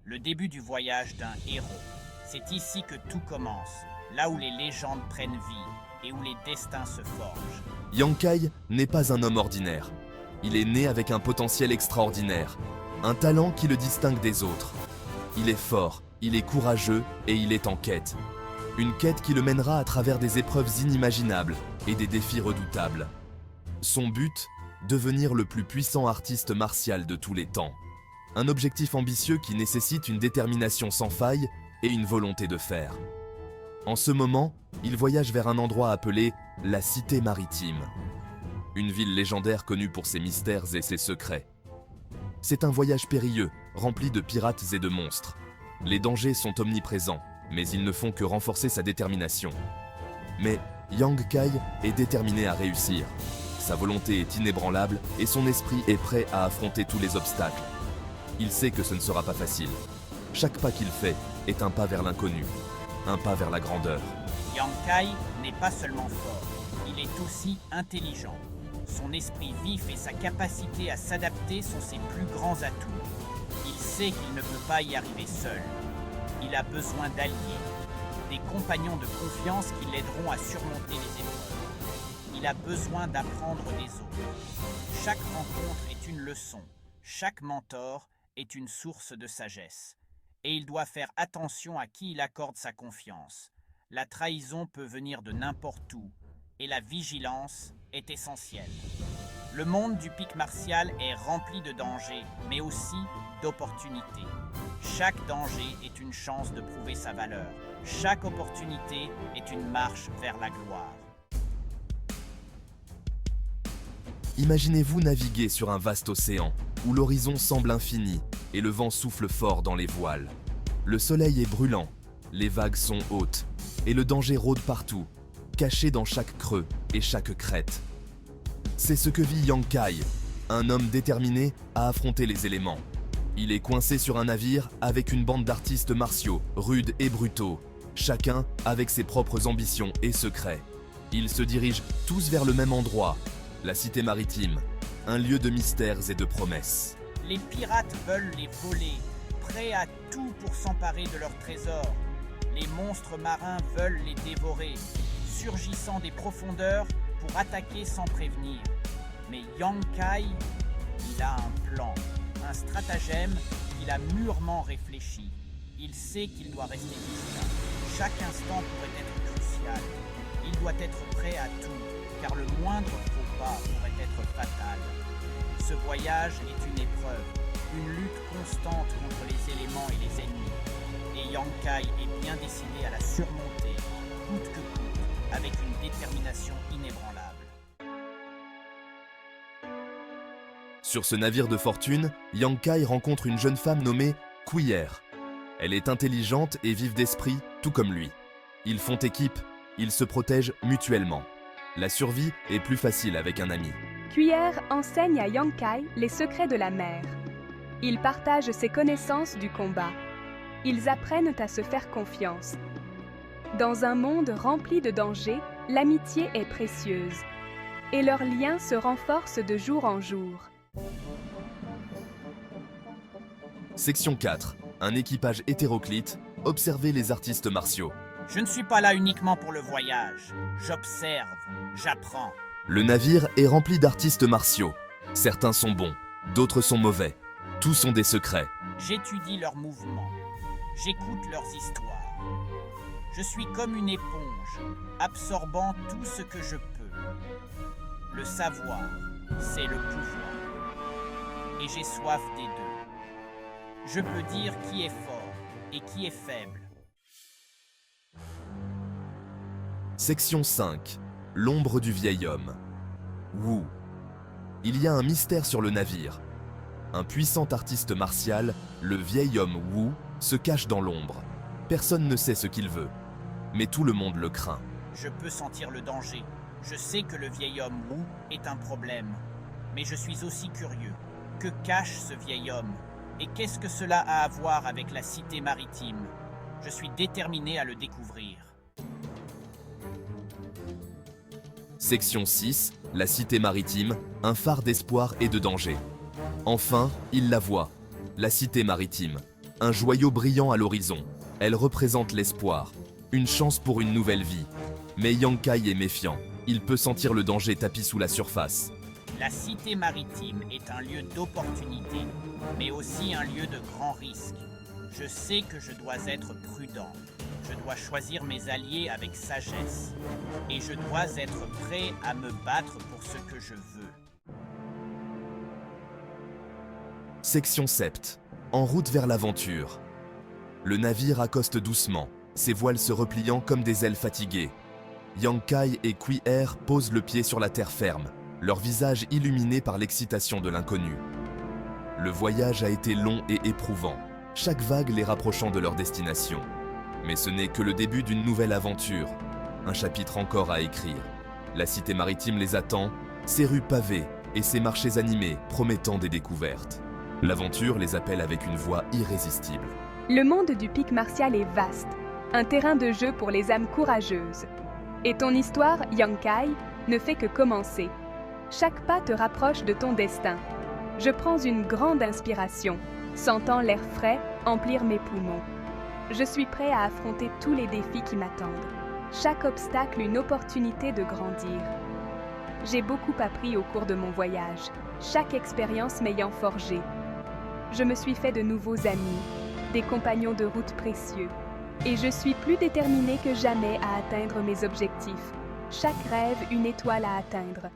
le début du voyage d'un héros. C'est ici que tout commence, là où les légendes prennent vie et où les destins se forgent. Yang Kai n'est pas un homme ordinaire. Il est né avec un potentiel extraordinaire, un talent qui le distingue des autres. Il est fort, il est courageux et il est en quête. Une quête qui le mènera à travers des épreuves inimaginables et des défis redoutables. Son but, devenir le plus puissant artiste martial de tous les temps. Un objectif ambitieux qui nécessite une détermination sans faille et une volonté de faire. En ce moment, il voyage vers un endroit appelé la Cité Maritime. Une ville légendaire connue pour ses mystères et ses secrets. C'est un voyage périlleux, rempli de pirates et de monstres. Les dangers sont omniprésents, mais ils ne font que renforcer sa détermination. Mais Yang Kai est déterminé à réussir. Sa volonté est inébranlable et son esprit est prêt à affronter tous les obstacles. Il sait que ce ne sera pas facile. Chaque pas qu'il fait est un pas vers l'inconnu, un pas vers la grandeur. Yang Kai n'est pas seulement fort, il est aussi intelligent. Son esprit vif et sa capacité à s'adapter sont ses plus grands atouts. Il sait qu'il ne peut pas y arriver seul. Il a besoin d'alliés, des compagnons de confiance qui l'aideront à surmonter les épreuves. Il a besoin d'apprendre des autres. Chaque rencontre est une leçon, chaque mentor est une source de sagesse. Et il doit faire attention à qui il accorde sa confiance. La trahison peut venir de n'importe où, et la vigilance est essentielle. Le monde du pic martial est rempli de dangers, mais aussi d'opportunités. Chaque danger est une chance de prouver sa valeur. Chaque opportunité est une marche vers la gloire. Imaginez-vous naviguer sur un vaste océan, où l'horizon semble infini et le vent souffle fort dans les voiles. Le soleil est brûlant, les vagues sont hautes, et le danger rôde partout, caché dans chaque creux et chaque crête. C'est ce que vit Yang Kai, un homme déterminé à affronter les éléments. Il est coincé sur un navire avec une bande d'artistes martiaux, rudes et brutaux, chacun avec ses propres ambitions et secrets. Ils se dirigent tous vers le même endroit, la Cité Maritime, un lieu de mystères et de promesses. Les pirates veulent les voler, prêts à tout pour s'emparer de leurs trésors. Les monstres marins veulent les dévorer, surgissant des profondeurs pour attaquer sans prévenir. Mais Yang Kai, il a un plan, un stratagème qu'il a mûrement réfléchi. Il sait qu'il doit rester vigilant. Chaque instant pourrait être crucial. Il doit être prêt à tout, car le moindre faux pas pourrait être fatal. Ce voyage est une épreuve, une lutte constante contre les éléments et les ennemis. Et Yang Kai est bien décidé à la surmonter, coûte que coûte, avec une détermination inébranlable. Sur ce navire de fortune, Yang Kai rencontre une jeune femme nommée Cuillère. Elle est intelligente et vive d'esprit, tout comme lui. Ils font équipe, ils se protègent mutuellement. La survie est plus facile avec un ami. Cuillère enseigne à Yang Kai les secrets de la mer. Ils partagent ses connaissances du combat. Ils apprennent à se faire confiance. Dans un monde rempli de dangers, l'amitié est précieuse. Et leur lien se renforce de jour en jour. Section 4. Un équipage hétéroclite. Observez les artistes martiaux. Je ne suis pas là uniquement pour le voyage. J'observe, j'apprends. Le navire est rempli d'artistes martiaux. Certains sont bons, d'autres sont mauvais. Tous ont des secrets. J'étudie leurs mouvements. J'écoute leurs histoires. Je suis comme une éponge, absorbant tout ce que je peux. Le savoir, c'est le pouvoir. Et j'ai soif des deux. Je peux dire qui est fort et qui est faible. Section 5. L'ombre du vieil homme. Wu. Il y a un mystère sur le navire. Un puissant artiste martial, le vieil homme Wu, se cache dans l'ombre. Personne ne sait ce qu'il veut, mais tout le monde le craint. Je peux sentir le danger. Je sais que le vieil homme Wu est un problème. Mais je suis aussi curieux. Que cache ce vieil homme? Et qu'est-ce que cela a à voir avec la Cité Maritime? Je suis déterminé à le découvrir. Section 6. La Cité Maritime, un phare d'espoir et de danger. Enfin, il la voit. La Cité Maritime, un joyau brillant à l'horizon. Elle représente l'espoir, une chance pour une nouvelle vie. Mais Yankai est méfiant. Il peut sentir le danger tapis sous la surface. La cité maritime est un lieu d'opportunité, mais aussi un lieu de grand risque. Je sais que je dois être prudent. Je dois choisir mes alliés avec sagesse. Et je dois être prêt à me battre pour ce que je veux. Section 7. En route vers l'aventure. Le navire accoste doucement, ses voiles se repliant comme des ailes fatiguées. Yankai et Kui Air posent le pied sur la terre ferme, leur visage illuminé par l'excitation de l'inconnu. Le voyage a été long et éprouvant, chaque vague les rapprochant de leur destination. Mais ce n'est que le début d'une nouvelle aventure, un chapitre encore à écrire. La cité maritime les attend, ses rues pavées et ses marchés animés promettant des découvertes. L'aventure les appelle avec une voix irrésistible. Le monde du pic martial est vaste, un terrain de jeu pour les âmes courageuses. Et ton histoire, Yankai, ne fait que commencer. Chaque pas te rapproche de ton destin. Je prends une grande inspiration, sentant l'air frais emplir mes poumons. Je suis prêt à affronter tous les défis qui m'attendent. Chaque obstacle une opportunité de grandir. J'ai beaucoup appris au cours de mon voyage, chaque expérience m'ayant forgé. Je me suis fait de nouveaux amis, des compagnons de route précieux. Et je suis plus déterminée que jamais à atteindre mes objectifs. Chaque rêve une étoile à atteindre.